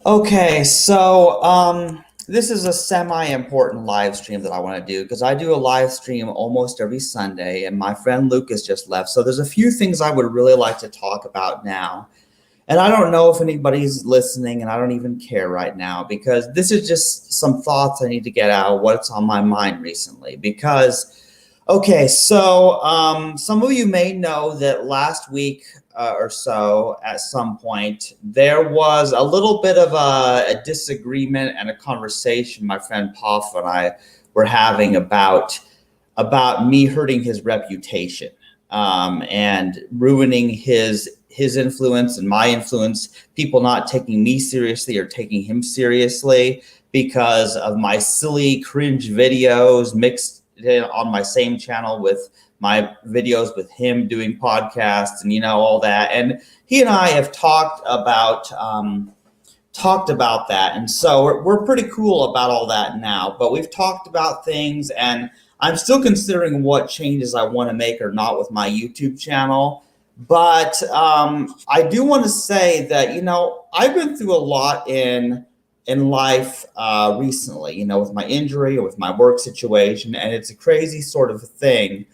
Okay, so this is a semi-important live stream that I want to do because I do a live stream almost every Sunday, and my friend Lucas just left. So there's a few things I would really like to talk about now. And I don't know if anybody's listening, and I don't even care right now because this is just some thoughts I need to get out of what's on my mind recently. Okay, so some of you may know that last week or so, at some point, there was a little bit of a disagreement and a conversation my friend Poff and I were having about me hurting his reputation and ruining his influence and my influence, people not taking me seriously or taking him seriously because of my silly cringe videos mixed on my same channel with my videos with him doing podcasts and all that. And he and I have talked about that, and so we're pretty cool about all that now. But we've talked about things, and I'm still considering what changes I want to make or not with my YouTube channel. But I do want to say that I've been through a lot in life recently, with my injury or with my work situation, and it's a crazy sort of thing.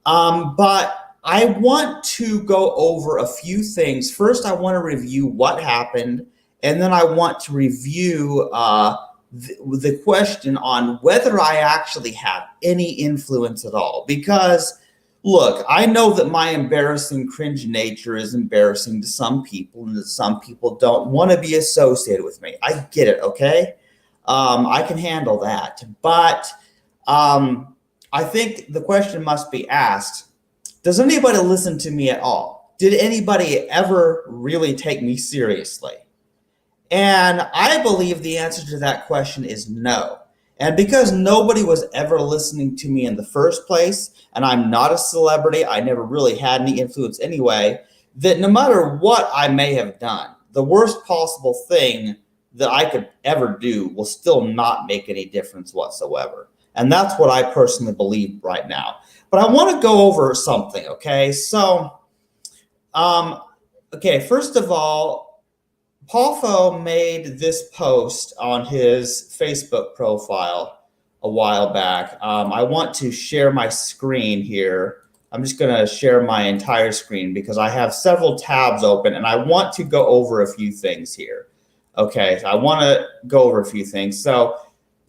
But I want to go over a few things. First, I want to review what happened, and then I want to review the question on whether I actually have any influence at all. Because, look, I know that my embarrassing, cringe nature is embarrassing to some people, and that some people don't want to be associated with me. I get it, okay? I can handle that. But I think the question must be asked, does anybody listen to me at all? Did anybody ever really take me seriously? And I believe the answer to that question is no. And because nobody was ever listening to me in the first place, and I'm not a celebrity, I never really had any influence anyway, that no matter what I may have done, the worst possible thing that I could ever do will still not make any difference whatsoever. And that's what I personally believe right now. But I want to go over something, okay? Um, okay, first of all, Paulfo made this post on his Facebook profile a while back. I want to share my screen here. I'm just going to share my entire screen because I have several tabs open and I want to go over a few things here. Okay, so I want to go over a few things. So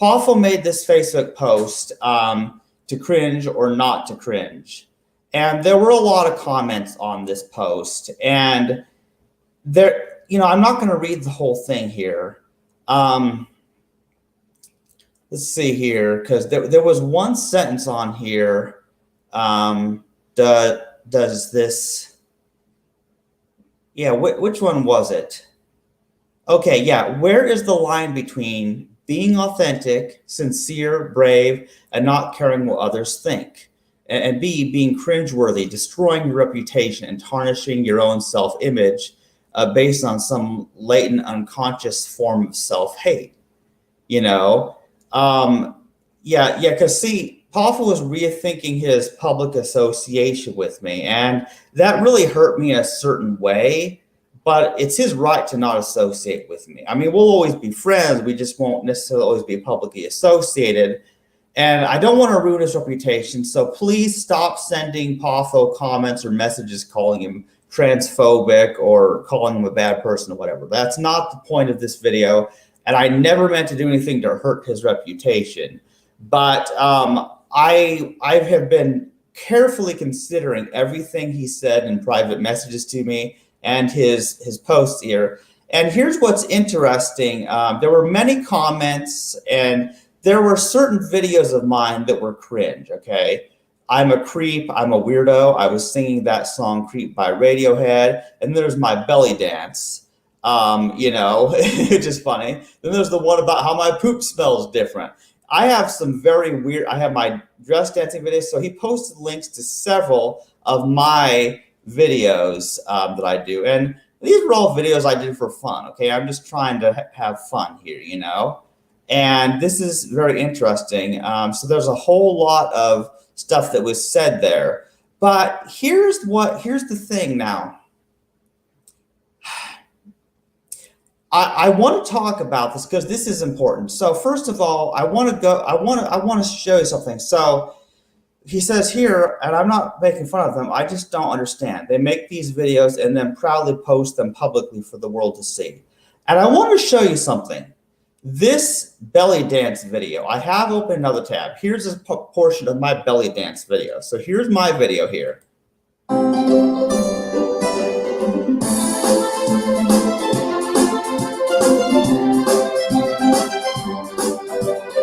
Paulfo made this Facebook post to cringe or not to cringe. And there were a lot of comments on this post. And I'm not going to read the whole thing here. Let's see here, because there was one sentence on here. Does this? Yeah, which one was it? Okay, yeah. Where is the line between being authentic, sincere, brave, and not caring what others think? And B, being cringeworthy, destroying your reputation, and tarnishing your own self-image based on some latent unconscious form of self-hate. You know, because see, Poffel was rethinking his public association with me, and that really hurt me in a certain way. But it's his right to not associate with me. I mean, we'll always be friends. We just won't necessarily always be publicly associated. And I don't want to ruin his reputation. So please stop sending Poffo comments or messages calling him transphobic or calling him a bad person or whatever. That's not the point of this video. And I never meant to do anything to hurt his reputation. But I have been carefully considering everything he said in private messages to me and his posts here. And here's what's interesting. There were many comments, and there were certain videos of mine that were cringe, okay? I'm a creep, I'm a weirdo. I was singing that song Creep by Radiohead, and there's my belly dance, which is funny. Then there's the one about how my poop smells different. I have some very weird, I have my dress dancing videos, so he posted links to several of my videos that I do. And these were all videos I did for fun, okay? I'm just trying to have fun here, And this is very interesting. So there's a whole lot of stuff that was said there. But here's the thing now. I want to talk about this because this is important. So first of all, I want to show you something. So he says here, and I'm not making fun of them, I just don't understand. They make these videos and then proudly post them publicly for the world to see. And I want to show you something. This belly dance video, I have opened another tab. Here's a portion of my belly dance video. So here's my video here.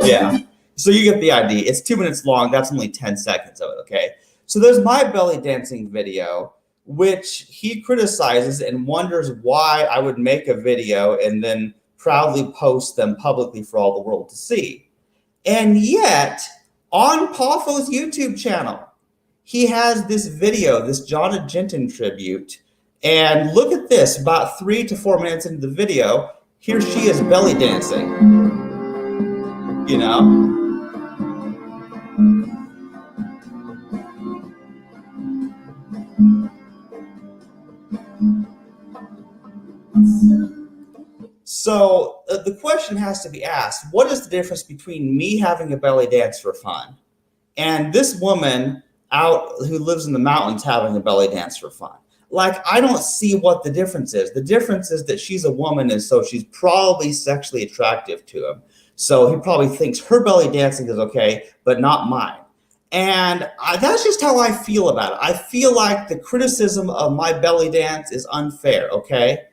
Yeah. So you get the idea. It's 2 minutes long. That's only 10 seconds of it. Okay. So there's my belly dancing video, which he criticizes and wonders why I would make a video and then proudly post them publicly for all the world to see. And yet, on Paffo's YouTube channel, he has this video, this John Argentin tribute. And look at this, about 3 to 4 minutes into the video, here she is belly dancing. You know? So the question has to be asked, what is the difference between me having a belly dance for fun and this woman out who lives in the mountains having a belly dance for fun? Like, I don't see what the difference is. The difference is that she's a woman, and so she's probably sexually attractive to him. So he probably thinks her belly dancing is okay, but not mine. And that's just how I feel about it. I feel like the criticism of my belly dance is unfair, okay?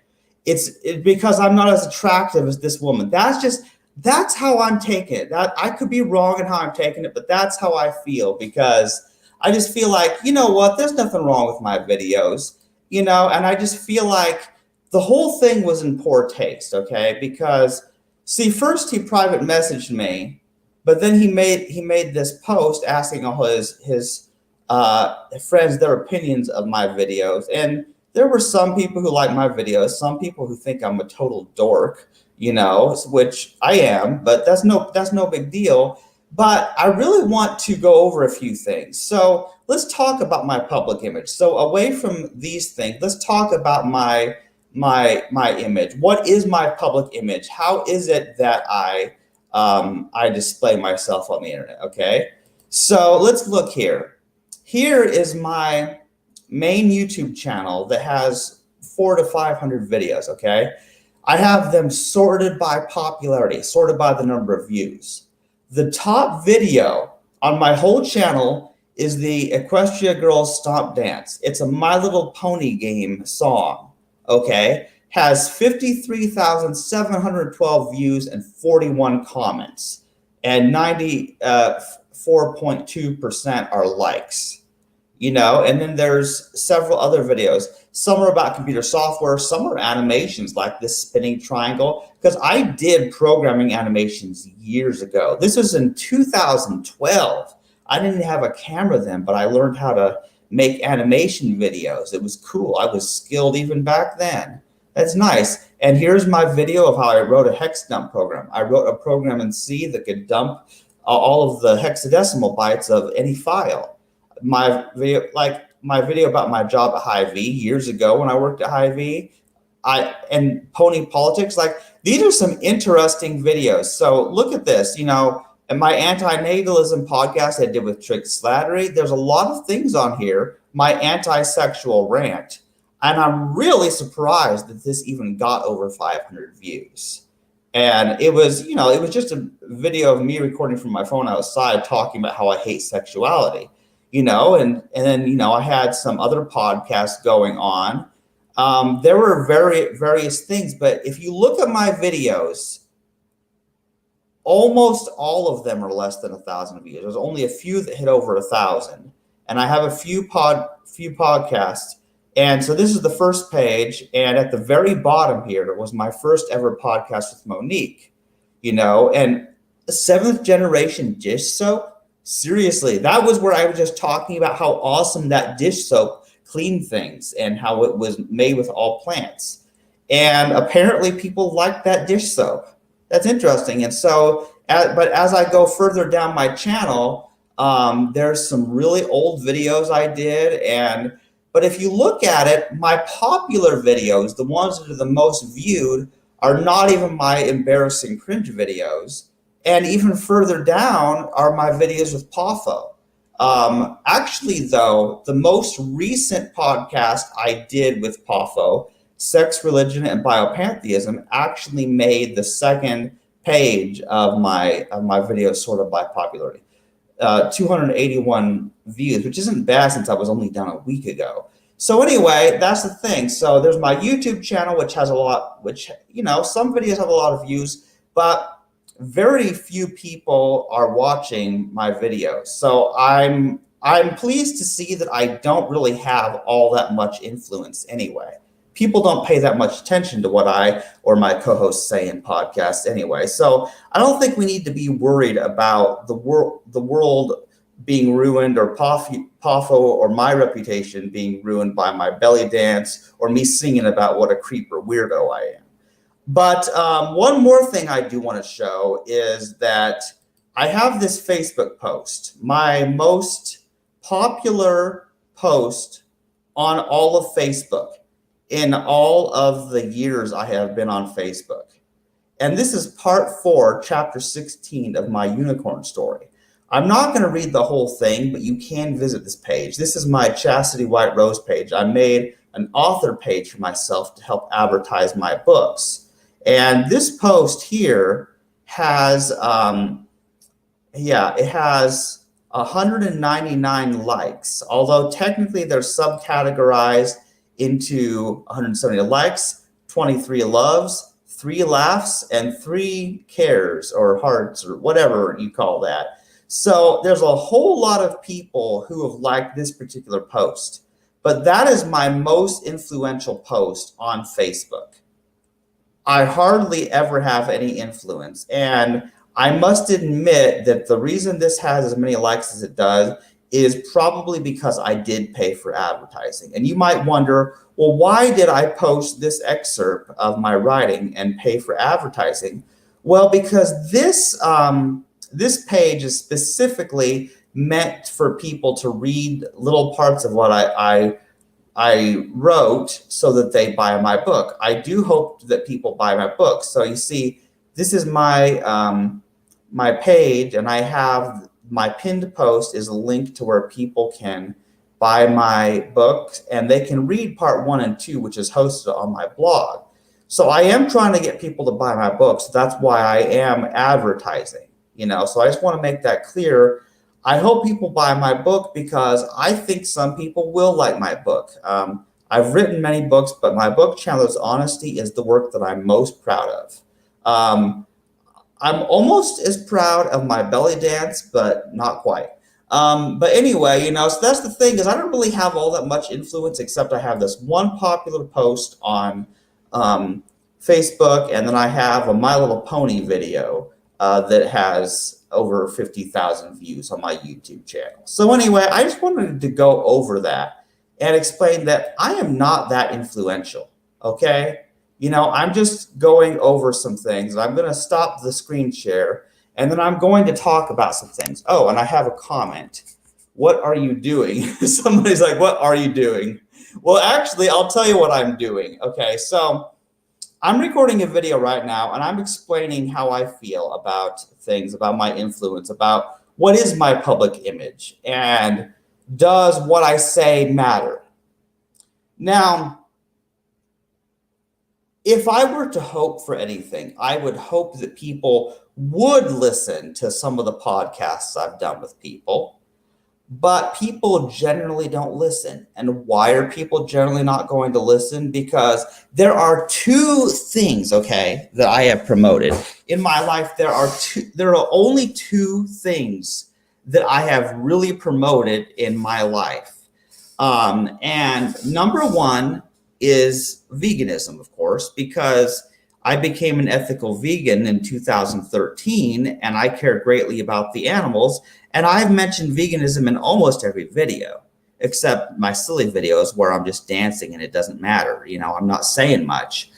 It's because I'm not as attractive as this woman. That's how I'm taking it. That I could be wrong in how I'm taking it, but that's how I feel, because I just feel like, you know what, there's nothing wrong with my videos, you know, and I just feel like the whole thing was in poor taste, okay? Because see, first he private messaged me, but then he made this post asking all his friends their opinions of my videos. And there were some people who like my videos, some people who think I'm a total dork, you know, which I am, but that's no big deal. But I really want to go over a few things. So let's talk about my public image. So away from these things, let's talk about my image. What is my public image? How is it that I display myself on the internet? Okay, so let's look here. Here is my main YouTube channel that has 400 to 500 videos. Okay, I have them sorted by popularity, sorted by the number of views. The top video on my whole channel is the Equestria Girls Stomp Dance. It's a My Little Pony game song, okay? Has 53,712 views and 41 comments, and 94.2% are likes, you know? And then there's several other videos. Some are about computer software, some are animations like this spinning triangle, because I did programming animations years ago. This was in 2012. I didn't have a camera then, but I learned how to make animation videos. It was cool. I was skilled even back then. That's nice. And here's my video of how I wrote a hex dump program. I wrote a program in C that could dump all of the hexadecimal bytes of any file. My video about my job at Hy-Vee years ago when I worked at Hy-Vee, and Pony Politics, like, these are some interesting videos. So look at this, you know, and my anti-natalism podcast I did with Trick Slattery, there's a lot of things on here, my anti-sexual rant, and I'm really surprised that this even got over 500 views. And it was, you know, it was just a video of me recording from my phone outside talking about how I hate sexuality. You know, and then, you know, I had some other podcasts going on. There were various things, but if you look at my videos, almost all of them are less than 1,000 views. There's only a few that hit over 1,000, and I have a few podcasts. And so this is the first page, and at the very bottom here was my first ever podcast with Monique. You know, and 7th generation dish soap. Seriously, that was where I was just talking about how awesome that dish soap cleaned things and how it was made with all plants. And apparently people like that dish soap. That's interesting. And so, but as I go further down my channel, there's some really old videos I did. But if you look at it, my popular videos, the ones that are the most viewed, are not even my embarrassing cringe videos. And even further down are my videos with Pafo. Actually, though, the most recent podcast I did with Pafo, Sex, Religion, and Biopantheism, actually made the second page of my videos sorted by popularity. 281 views, which isn't bad since I was only done a week ago. So anyway, that's the thing. So there's my YouTube channel, which has a lot, which, some videos have a lot of views, but very few people are watching my videos. So I'm pleased to see that I don't really have all that much influence anyway. People don't pay that much attention to what I or my co-hosts say in podcasts anyway. So I don't think we need to be worried about the world being ruined, or Pafo or my reputation being ruined by my belly dance or me singing about what a creeper weirdo I am. But one more thing I do want to show is that I have this Facebook post, my most popular post on all of Facebook in all of the years I have been on Facebook. And this is part 4, chapter 16 of my unicorn story. I'm not going to read the whole thing, but you can visit this page. This is my Chastity White Rose page. I made an author page for myself to help advertise my books. And this post here has, it has 199 likes, although technically they're subcategorized into 170 likes, 23 loves, 3 laughs, and 3 cares or hearts or whatever you call that. So there's a whole lot of people who have liked this particular post, but that is my most influential post on Facebook. I hardly ever have any influence, and I must admit that the reason this has as many likes as it does is probably because I did pay for advertising. And you might wonder, well, why did I post this excerpt of my writing and pay for advertising? Well, because this page is specifically meant for people to read little parts of what I wrote so that they buy my book. I do hope that people buy my book. So you see, this is my my page, and I have my pinned post is a link to where people can buy my book, and they can read part 1 and 2, which is hosted on my blog. So I am trying to get people to buy my book. So that's why I am advertising, so I just want to make that clear. I hope people buy my book because I think some people will like my book. I've written many books, but my book, Chandler's Honesty, is the work that I'm most proud of. I'm almost as proud of my belly dance, but not quite. But anyway, so that's the thing, is I don't really have all that much influence, except I have this one popular post on Facebook, and then I have a My Little Pony video that has over 50,000 views on my YouTube channel. So anyway, I just wanted to go over that and explain that I am not that influential, okay? I'm just going over some things. I'm going to stop the screen share, and then I'm going to talk about some things. Oh, and I have a comment. What are you doing? Somebody's like, what are you doing? Well, actually, I'll tell you what I'm doing. Okay, so I'm recording a video right now, and I'm explaining how I feel about things, about my influence, about what is my public image, and does what I say matter? Now, if I were to hope for anything, I would hope that people would listen to some of the podcasts I've done with people, but people generally don't listen. And why are people generally not going to listen? Because there are 2 things, okay, that I have promoted. In my life, there are only 2 things that I have really promoted in my life. And number 1 is veganism, of course, because I became an ethical vegan in 2013, and I care greatly about the animals. And I've mentioned veganism in almost every video, except my silly videos where I'm just dancing and it doesn't matter. I'm not saying much.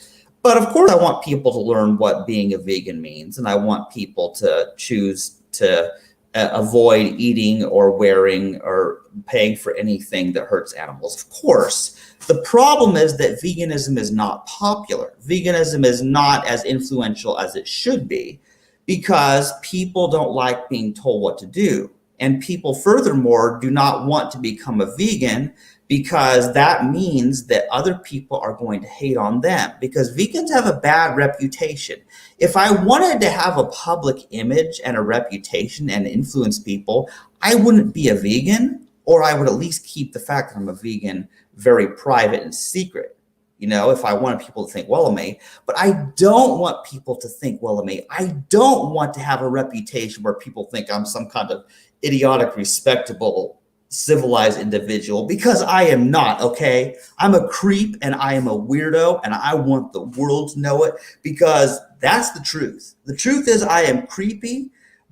But of course, I want people to learn what being a vegan means, and I want people to choose to avoid eating or wearing or paying for anything that hurts animals. Of course, the problem is that veganism is not popular. Veganism is not as influential as it should be because people don't like being told what to do. And people, furthermore, do not want to become a vegan because that means that other people are going to hate on them because vegans have a bad reputation. If I wanted to have a public image and a reputation and influence people, I wouldn't be a vegan, or I would at least keep the fact that I'm a vegan very private and secret. If I wanted people to think well of me, but I don't want people to think well of me. I don't want to have a reputation where people think I'm some kind of idiotic, respectable, civilized individual, because I am not, okay? I'm a creep and I am a weirdo, and I want the world to know it because that's the truth. The truth is I am creepy,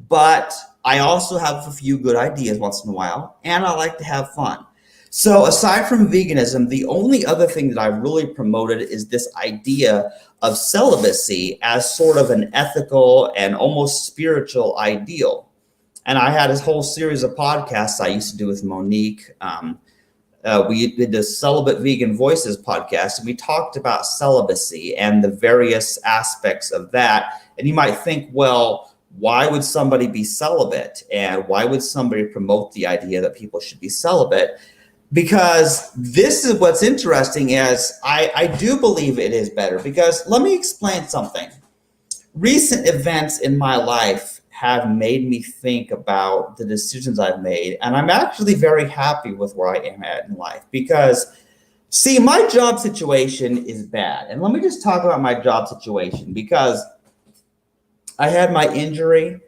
but I also have a few good ideas once in a while, and I like to have fun. So aside from veganism, the only other thing that I've really promoted is this idea of celibacy as sort of an ethical and almost spiritual ideal. And I had this whole series of podcasts I used to do with Monique. We did the Celibate Vegan Voices podcast, and we talked about celibacy and the various aspects of that. And you might think, well, why would somebody be celibate? And why would somebody promote the idea that people should be celibate? Because this is what's interesting is I do believe it is better, because let me explain something. Recent events in my life have made me think about the decisions I've made, and I'm actually very happy with where I am at in life because, see, my job situation is bad. And let me just talk about my job situation because I had my injury.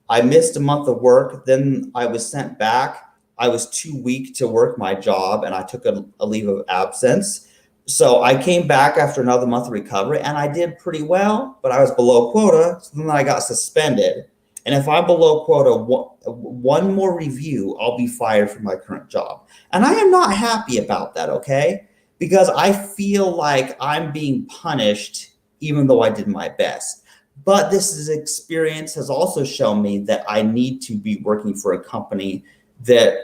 I missed a month of work. Then I was sent back. I was too weak to work my job, and I took a leave of absence. So I came back after another month of recovery, and I did pretty well, but I was below quota. So then I got suspended. And if I'm below quota, one more review, I'll be fired from my current job. And I am not happy about that, okay? Because I feel like I'm being punished even though I did my best. But this experience has also shown me that I need to be working for a company that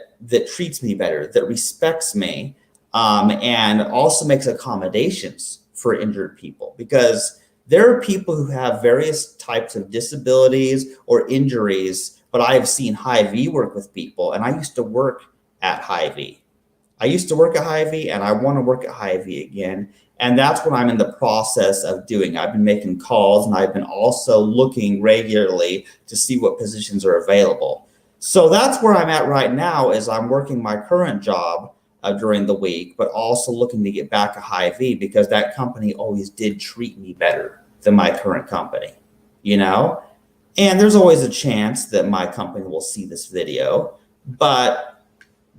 treats me better, that respects me, and also makes accommodations for injured people. Because there are people who have various types of disabilities or injuries, but I have seen Hy-Vee work with people, and I used to work at Hy-Vee. I used to work at Hy-Vee, and I want to work at Hy-Vee again. And that's what I'm in the process of doing. I've been making calls, and I've been also looking regularly to see what positions are available. So that's where I'm at right now, is I'm working my current job during the week, but also looking to get back to Hy-Vee because that company always did treat me better than my current company, And there's always a chance that my company will see this video, but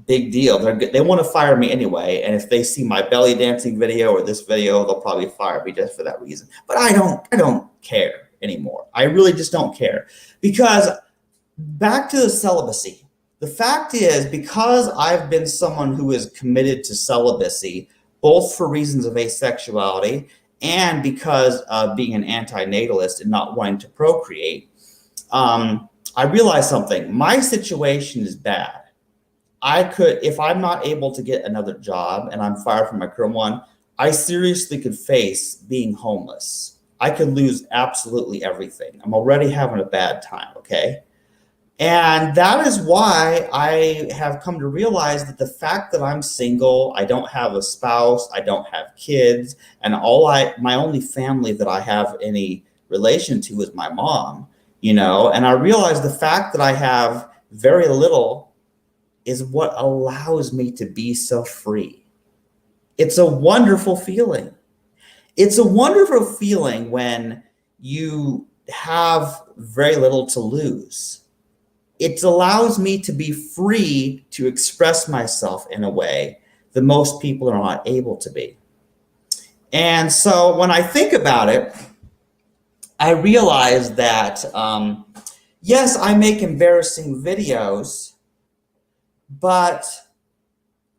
big deal. They want to fire me anyway. And if they see my belly dancing video or this video, they'll probably fire me just for that reason. But I don't care anymore. I really just don't care, because back to the celibacy. The fact is, because I've been someone who is committed to celibacy, both for reasons of asexuality and because of being an antinatalist and not wanting to procreate, I realized something. My situation is bad. If I'm not able to get another job and I'm fired from my current one, I seriously could face being homeless. I could lose absolutely everything. I'm already having a bad time, okay? And that is why I have come to realize that the fact that I'm single, I don't have a spouse, I don't have kids, and my only family that I have any relation to is my mom, and I realize the fact that I have very little is what allows me to be so free. It's a wonderful feeling. It's a wonderful feeling when you have very little to lose. It allows me to be free to express myself in a way that most people are not able to be. And so when I think about it, I realize that, yes, I make embarrassing videos, but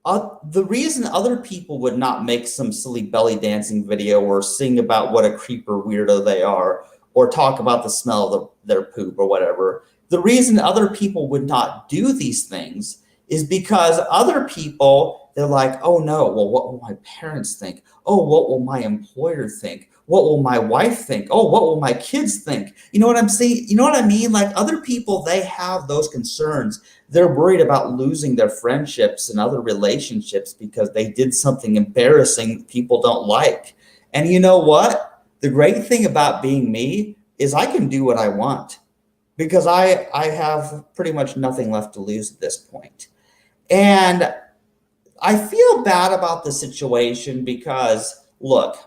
the reason other people would not make some silly belly dancing video or sing about what a creeper weirdo they are or talk about the smell of their poop or whatever, The reason other people would not do these things is because other people, they're like, oh no, well, what will my parents think? Oh, what will my employer think? What will my wife think? Oh, what will my kids think? You know what I'm saying? You know what I mean? Like other people, they have those concerns. They're worried about losing their friendships and other relationships because they did something embarrassing that people don't like. And you know what? The great thing about being me is I can do what I want because I have pretty much nothing left to lose at this point. And I feel bad about the situation because, look,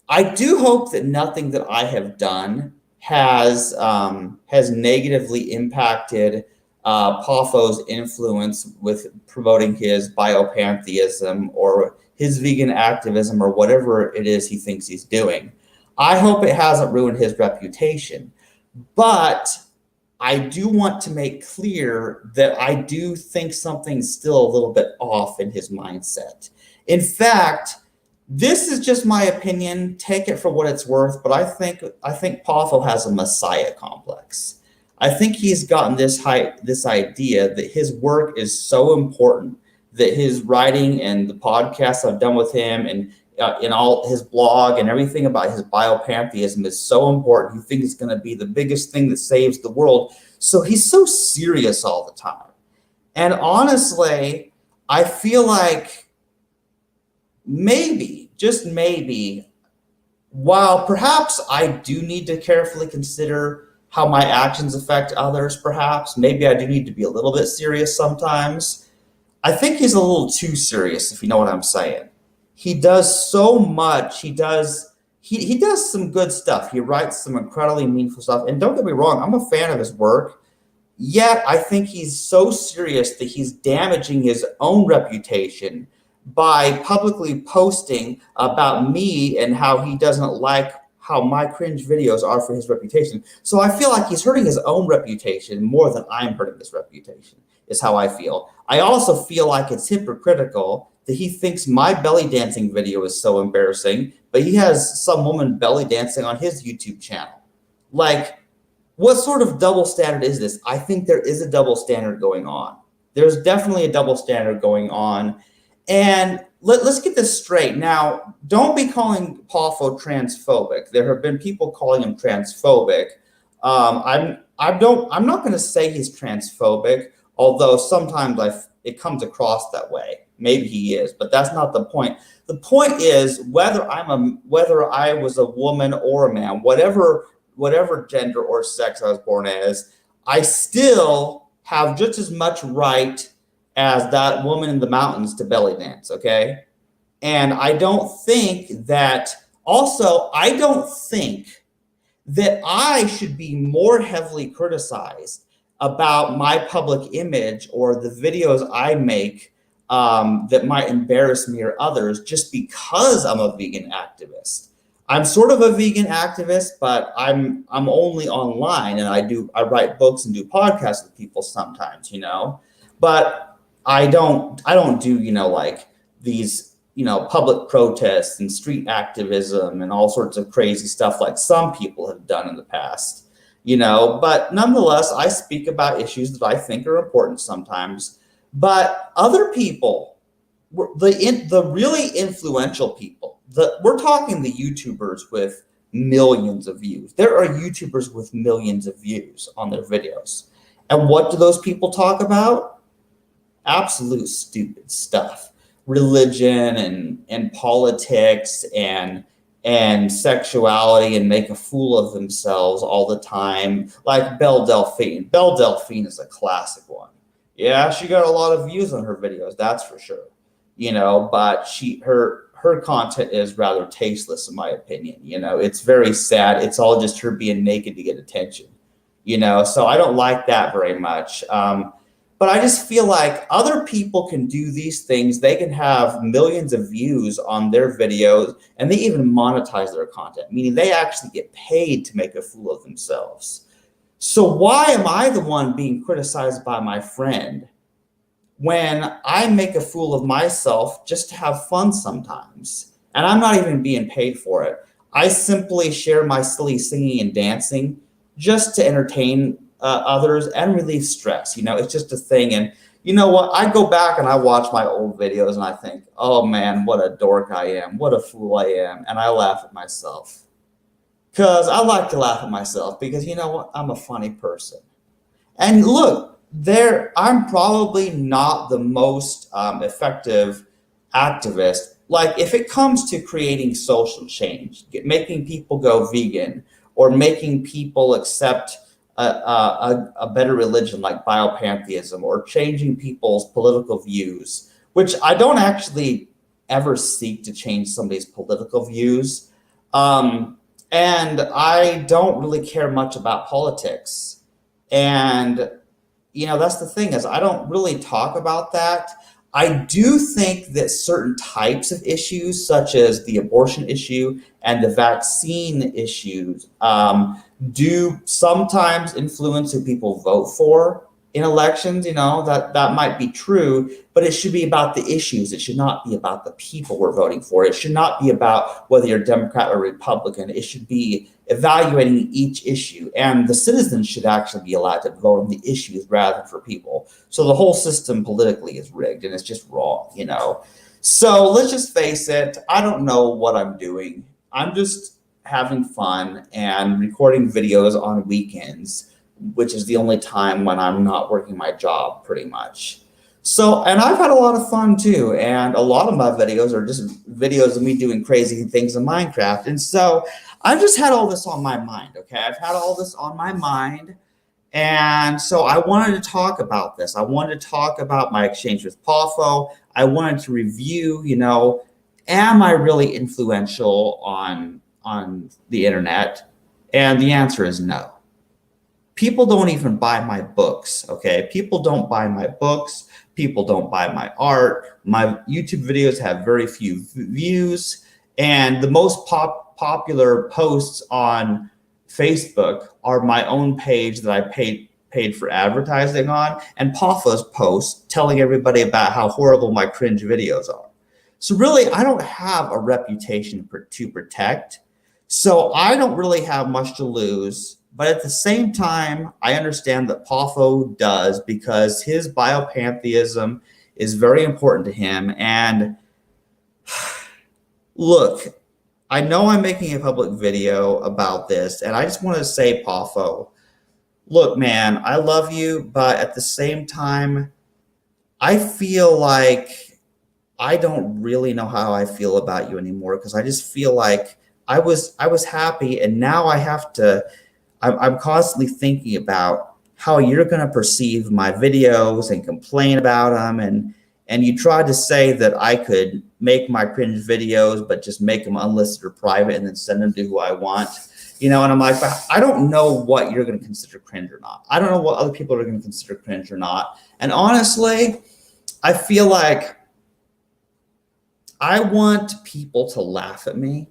I do hope that nothing that I have done has negatively impacted Paffo's influence with promoting his biopantheism or his vegan activism or whatever it is he thinks he's doing. I hope it hasn't ruined his reputation, but I do want to make clear that I do think something's still a little bit off in his mindset. In fact, this is just my opinion. Take it for what it's worth, but I think Paffo has a messiah complex. I think he's gotten this idea that his work is so important, that his writing and the podcasts I've done with him and in all his blog and everything about his biopantheism is so important. He thinks it's going to be the biggest thing that saves the world. So he's so serious all the time. And honestly, I feel like maybe, just maybe, while perhaps I do need to carefully consider how my actions affect others, perhaps, maybe I do need to be a little bit serious sometimes. I think he's a little too serious, if you know what I'm saying. He does so much. He does some good stuff. He writes some incredibly meaningful stuff. And don't get me wrong, I'm a fan of his work. Yet I think he's so serious that he's damaging his own reputation by publicly posting about me and how he doesn't like how my cringe videos are for his reputation. So I feel like he's hurting his own reputation more than I'm hurting his reputation, is how I feel. I also feel like it's hypocritical that he thinks my belly dancing video is so embarrassing, but he has some woman belly dancing on his YouTube channel. Like, what sort of double standard is this? I think there is a double standard going on. There's definitely a double standard going on. And let's get this straight. Now, don't be calling Paffo transphobic. There have been people calling him transphobic. I'm not going to say he's transphobic, although sometimes it comes across that way. Maybe he is, but that's not the point. The point is whether I was a woman or a man, whatever gender or sex I was born as, I still have just as much right as that woman in the mountains to belly dance, okay? And I don't think that I should be more heavily criticized about my public image or the videos I make that might embarrass me or others just because I'm a vegan activist. I'm sort of a vegan activist, but I'm only online, and I write books and do podcasts with people sometimes, but I don't do, like these, public protests and street activism and all sorts of crazy stuff like some people have done in the past, but nonetheless, I speak about issues that I think are important sometimes. But other people, the really influential people, we're talking the YouTubers with millions of views. There are YouTubers with millions of views on their videos. And what do those people talk about? Absolute stupid stuff. Religion and politics and sexuality, and make a fool of themselves all the time. Like Belle Delphine. Belle Delphine is a classic one. Yeah, she got a lot of views on her videos, that's for sure. But her content is rather tasteless in my opinion. It's very sad. It's all just her being naked to get attention. So I don't like that very much. But I just feel like other people can do these things. They can have millions of views on their videos, and they even monetize their content, meaning they actually get paid to make a fool of themselves. So why am I the one being criticized by my friend when I make a fool of myself just to have fun sometimes? And I'm not even being paid for it. I simply share my silly singing and dancing just to entertain others and relieve stress. It's just a thing. And you know what? I go back and I watch my old videos and I think, oh man, what a dork I am. What a fool I am. And I laugh at myself. Because I like to laugh at myself because you know what? I'm a funny person. And look, I'm probably not the most effective activist. Like if it comes to creating social change, making people go vegan or making people accept a better religion like biopantheism or changing people's political views, which I don't actually ever seek to change somebody's political views. And I don't really care much about politics. And, that's the thing is I don't really talk about that. I do think that certain types of issues, such as the abortion issue and the vaccine issues, do sometimes influence who people vote for in elections. That might be true, but it should be about the issues. It should not be about the people we're voting for. It should not be about whether you're Democrat or Republican. It should be evaluating each issue, and the citizens should actually be allowed to vote on the issues rather than for people. So the whole system politically is rigged and it's just wrong. So let's just face it, I don't know what I'm doing. I'm just having fun and recording videos on weekends, which is the only time when I'm not working my job pretty much. So, and I've had a lot of fun too. And a lot of my videos are just videos of me doing crazy things in Minecraft. And so I've just had all this on my mind. Okay. I've had all this on my mind. And so I wanted to talk about this. I wanted to talk about my exchange with Pafo. I wanted to review, am I really influential on the internet? And the answer is no. People don't even buy my books, okay? People don't buy my books. People don't buy my art. My YouTube videos have very few views. And the most popular posts on Facebook are my own page that I paid for advertising on, and Pafo's posts telling everybody about how horrible my cringe videos are. So really, I don't have a reputation to protect. So I don't really have much to lose. But at the same time, I understand that Pafo does, because his biopantheism is very important to him. And look, I know I'm making a public video about this, and I just want to say, Pafo, look, man, I love you, but at the same time, I feel like I don't really know how I feel about you anymore, because I just feel like I was happy, and now I have to. I'm constantly thinking about how you're going to perceive my videos and complain about them. And you tried to say that I could make my cringe videos, but just make them unlisted or private and then send them to who I want. And I'm like, I don't know what you're going to consider cringe or not. I don't know what other people are going to consider cringe or not. And honestly, I feel like I want people to laugh at me.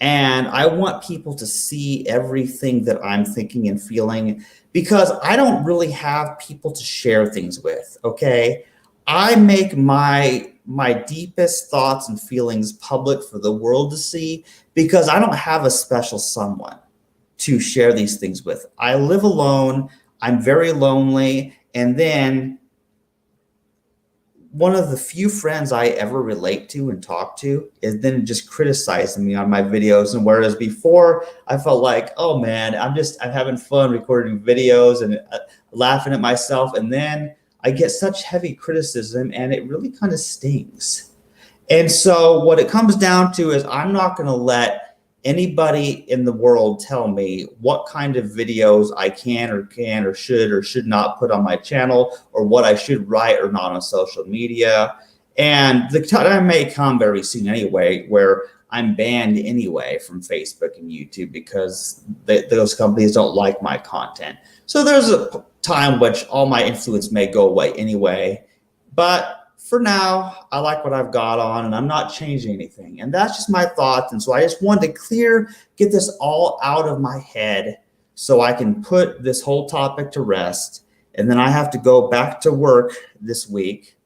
And I want people to see everything that I'm thinking and feeling, because I don't really have people to share things with, okay? I make my deepest thoughts and feelings public for the world to see, because I don't have a special someone to share these things with. I live alone. I'm very lonely. And then one of the few friends I ever relate to and talk to is then just criticizing me on my videos. And whereas before I felt like, oh man, I'm having fun recording videos and laughing at myself. And then I get such heavy criticism and it really kind of stings. And so what it comes down to is I'm not going to let anybody in the world tell me what kind of videos I can or should not put on my channel, or what I should write or not on social media. And the time may come very soon anyway, where I'm banned anyway from Facebook and YouTube, because those companies don't like my content. So there's a time which all my influence may go away anyway. But for now, I like what I've got on, and I'm not changing anything. And that's just my thoughts. And so I just wanted to get this all out of my head so I can put this whole topic to rest. And then I have to go back to work this week.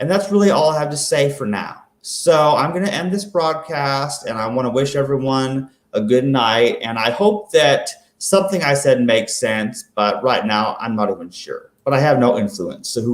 And that's really all I have to say for now. So I'm going to end this broadcast, and I want to wish everyone a good night. And I hope that something I said makes sense, but right now I'm not even sure. But I have no influence. So who